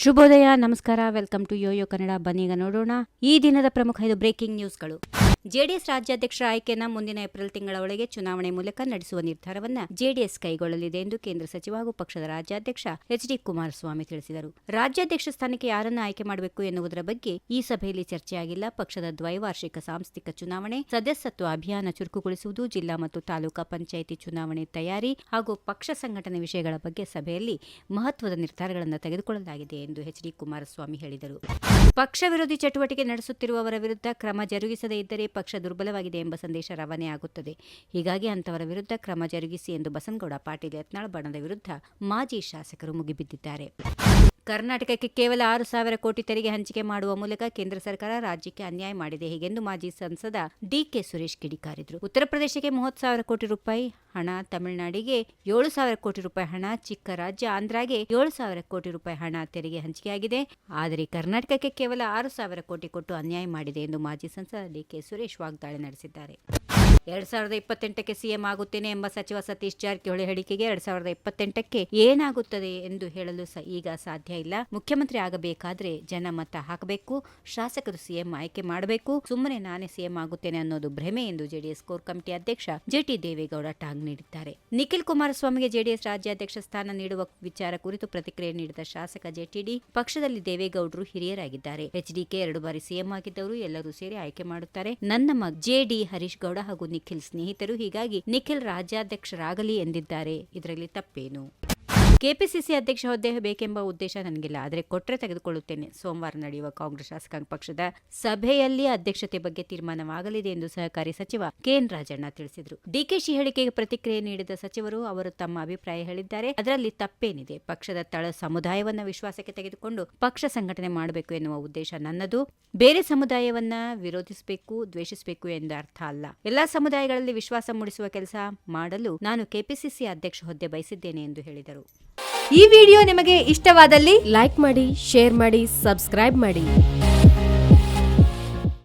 ಶುಭೋದಯ, ನಮಸ್ಕಾರ. Welcome to Yoyo Kannada. ಬನ್ನೀಗ ನೋಡೋಣ ಈ ದಿನದ ಪ್ರಮುಖ 5 ಬ್ರೇಕಿಂಗ್ ನ್ಯೂಸ್ಗಳು. ಜೆಡಿಎಸ್ ರಾಜ್ಯಾಧ್ಯಕ್ಷರ ಆಯ್ಕೆಯನ್ನು ಮುಂದಿನ ಏಪ್ರಿಲ್ ತಿಂಗಳ ಒಳಗೆ ಚುನಾವಣೆ ಮೂಲಕ ನಡೆಸುವ ನಿರ್ಧಾರವನ್ನು ಜೆಡಿಎಸ್ ಕೈಗೊಳ್ಳಲಿದೆ ಎಂದು ಕೇಂದ್ರ ಸಚಿವ ಹಾಗೂ ಪಕ್ಷದ ರಾಜ್ಯಾಧ್ಯಕ್ಷ ಎಚ್.ಡಿ. ಕುಮಾರಸ್ವಾಮಿ ತಿಳಿಸಿದರು. ರಾಜ್ಯಾಧ್ಯಕ್ಷ ಸ್ಥಾನಕ್ಕೆ ಯಾರನ್ನು ಆಯ್ಕೆ ಮಾಡಬೇಕು ಎನ್ನುವುದರ ಬಗ್ಗೆ ಈ ಸಭೆಯಲ್ಲಿ ಚರ್ಚೆಯಾಗಿಲ್ಲ. ಪಕ್ಷದ ದ್ವೈವಾರ್ಷಿಕ ಸಾಂಸ್ಥಿಕ ಚುನಾವಣೆ, ಸದಸ್ಯತ್ವ ಅಭಿಯಾನ ಚುರುಕುಗೊಳಿಸುವುದು, ಜಿಲ್ಲಾ ಮತ್ತು ತಾಲೂಕಾ ಪಂಚಾಯಿತಿ ಚುನಾವಣೆ ತಯಾರಿ ಹಾಗೂ ಪಕ್ಷ ಸಂಘಟನೆ ವಿಷಯಗಳ ಬಗ್ಗೆ ಸಭೆಯಲ್ಲಿ ಮಹತ್ವದ ನಿರ್ಧಾರಗಳನ್ನು ತೆಗೆದುಕೊಳ್ಳಲಾಗಿದೆ ಎಂದು ಎಚ್.ಡಿ. ಕುಮಾರಸ್ವಾಮಿ ಹೇಳಿದರು. ಪಕ್ಷ ವಿರೋಧಿ ಚಟುವಟಿಕೆ ನಡೆಸುತ್ತಿರುವವರ ವಿರುದ್ಧ ಕ್ರಮ ಜರುಗಿಸದೇ ಇದ್ದರೆ ಪಕ್ಷ ದುರ್ಬಲವಾಗಿದೆ ಎಂಬ ಸಂದೇಶ ರವಾನೆ ಆಗುತ್ತದೆ. ಹೀಗಾಗಿ ಅಂತವರ ವಿರುದ್ಧ ಕ್ರಮ ಜರುಗಿಸಿ ಎಂದು ಬಸನಗೌಡ ಪಾಟೀಲ್ ಯತ್ನಾಳ್ ಬಣದ ವಿರುದ್ಧ ಮಾಜಿ ಶಾಸಕರು ಮುಗಿಬಿದ್ದಿದ್ದಾರೆ. ಕರ್ನಾಟಕಕ್ಕೆ ಕೇವಲ 6,000 ಕೋಟಿ ತೆರಿಗೆ ಹಂಚಿಕೆ ಮಾಡುವ ಮೂಲಕ ಕೇಂದ್ರ ಸರ್ಕಾರ ರಾಜ್ಯಕ್ಕೆ ಅನ್ಯಾಯ ಮಾಡಿದೆ, ಹೀಗೆಂದು ಮಾಜಿ ಸಂಸದ ಡಿ.ಕೆ. ಸುರೇಶ್ ಕಿಡಿಕಾರಿದರು. ಉತ್ತರ ಪ್ರದೇಶಕ್ಕೆ 30,000 ಕೋಟಿ ರೂಪಾಯಿ ಹಣ, ತಮಿಳುನಾಡಿಗೆ 7,000 ಕೋಟಿ ರೂಪಾಯಿ ಹಣ, ಚಿಕ್ಕ ರಾಜ್ಯ ಆಂಧ್ರಗೆ 7,000 ಕೋಟಿ ರೂಪಾಯಿ ಹಣ ತೆರಿಗೆ ಹಂಚಿಕೆಯಾಗಿದೆ. ಆದರೆ ಕರ್ನಾಟಕಕ್ಕೆ ಕೇವಲ 6,000 ಕೋಟಿ ಕೊಟ್ಟು ಅನ್ಯಾಯ ಮಾಡಿದೆ ಎಂದು ಮಾಜಿ ಸಂಸದ ಡಿ.ಕೆ. ಸುರೇಶ್ ವಾಗ್ದಾಳಿ ನಡೆಸಿದ್ದಾರೆ. 2028ಕ್ಕೆ ಸಿಎಂ ಆಗುತ್ತೇನೆ ಎಂಬ ಸಚಿವ ಸತೀಶ್ ಜಾರಕಿಹೊಳಿ ಹೇಳಿಕೆಗೆ 2028ಕ್ಕೆ ಏನಾಗುತ್ತದೆ ಎಂದು ಹೇಳಲು ಈಗ ಸಾಧ್ಯ ಇಲ್ಲ. ಮುಖ್ಯಮಂತ್ರಿ ಆಗಬೇಕಾದ್ರೆ ಜನ ಮತ ಹಾಕಬೇಕು, ಶಾಸಕರು ಸಿಎಂ ಆಯ್ಕೆ ಮಾಡಬೇಕು. ಸುಮ್ಮನೆ ನಾನೇ ಸಿಎಂ ಆಗುತ್ತೇನೆ ಅನ್ನೋದು ಭ್ರಮೆ ಎಂದು ಜೆಡಿಎಸ್ ಕೋರ್ ಕಮಿಟಿ ಅಧ್ಯಕ್ಷ ಜೆ.ಟಿ. ದೇವೇಗೌಡ ಟಾಂಗ್ ನೀಡಿದ್ದಾರೆ. ನಿಖಿಲ್ ಕುಮಾರಸ್ವಾಮಿಗೆ ಜೆಡಿಎಸ್ ರಾಜ್ಯಾಧ್ಯಕ್ಷ ಸ್ಥಾನ ನೀಡುವ ವಿಚಾರ ಕುರಿತು ಪ್ರತಿಕ್ರಿಯೆ ನೀಡಿದ ಶಾಸಕ ಜೆ.ಟಿ.ಡಿ, ಪಕ್ಷದಲ್ಲಿ ದೇವೇಗೌಡರು ಹಿರಿಯರಾಗಿದ್ದಾರೆ. ಎಚ್.ಡಿ.ಕೆ 2 ಬಾರಿ ಸಿಎಂ ಆಗಿದ್ದವರು, ಎಲ್ಲರೂ ಸೇರಿ ಆಯ್ಕೆ ಮಾಡುತ್ತಾರೆ. ನನ್ನ ಜೆ.ಡಿ. ಹರೀಶ್ ಗೌಡ ಹಾಗೂ ನಿಖಿಲ್ ಸ್ನೇಹಿತರು, ಹೀಗಾಗಿ ನಿಖಿಲ್ ರಾಜ್ಯಾಧ್ಯಕ್ಷರಾಗಲಿ ಎಂದಿದ್ದಾರೆ. ಇದರಲ್ಲಿ ತಪ್ಪೇನು? ಕೆಪಿಸಿಸಿ ಅಧ್ಯಕ್ಷ ಹುದ್ದೆ ಬೇಕೆಂಬ ಉದ್ದೇಶ ನನಗಿಲ್ಲ, ಆದರೆ ಕೊಟ್ಟರೆ ತೆಗೆದುಕೊಳ್ಳುತ್ತೇನೆ. ಸೋಮವಾರ ನಡೆಯುವ ಕಾಂಗ್ರೆಸ್ ಶಾಸಕಾಂಗ ಪಕ್ಷದ ಸಭೆಯಲ್ಲಿ ಅಧ್ಯಕ್ಷತೆ ಬಗ್ಗೆ ತೀರ್ಮಾನವಾಗಲಿದೆ ಎಂದು ಸಹಕಾರಿ ಸಚಿವ ಕೆ.ಎನ್. ರಾಜಣ್ಣ ತಿಳಿಸಿದರು. ಡಿಕೆಶಿ ಹೇಳಿಕೆಗೆ ಪ್ರತಿಕ್ರಿಯೆ ನೀಡಿದ ಸಚಿವರು, ಅವರು ತಮ್ಮ ಅಭಿಪ್ರಾಯ ಹೇಳಿದ್ದಾರೆ, ಅದರಲ್ಲಿ ತಪ್ಪೇನಿದೆ? ಪಕ್ಷದ ತಳ ಸಮುದಾಯವನ್ನ ವಿಶ್ವಾಸಕ್ಕೆ ತೆಗೆದುಕೊಂಡು ಪಕ್ಷ ಸಂಘಟನೆ ಮಾಡಬೇಕು ಎನ್ನುವ ಉದ್ದೇಶ ನನ್ನದು. ಬೇರೆ ಸಮುದಾಯವನ್ನ ವಿರೋಧಿಸಬೇಕು, ದ್ವೇಷಿಸಬೇಕು ಎಂದು ಅರ್ಥ ಅಲ್ಲ. ಎಲ್ಲಾ ಸಮುದಾಯಗಳಲ್ಲಿ ವಿಶ್ವಾಸ ಮೂಡಿಸುವ ಕೆಲಸ ಮಾಡಲು ನಾನು ಕೆಪಿಸಿಸಿ ಅಧ್ಯಕ್ಷ ಹುದ್ದೆ ಬಯಸಿದ್ದೇನೆ ಎಂದು ಹೇಳಿದರು. ಈ ವಿಡಿಯೋ ನಿಮಗೆ ಇಷ್ಟವಾದಲ್ಲಿ ಲೈಕ್ ಮಾಡಿ, ಶೇರ್ ಮಾಡಿ, ಸಬ್ಸ್ಕ್ರೈಬ್ ಮಾಡಿ.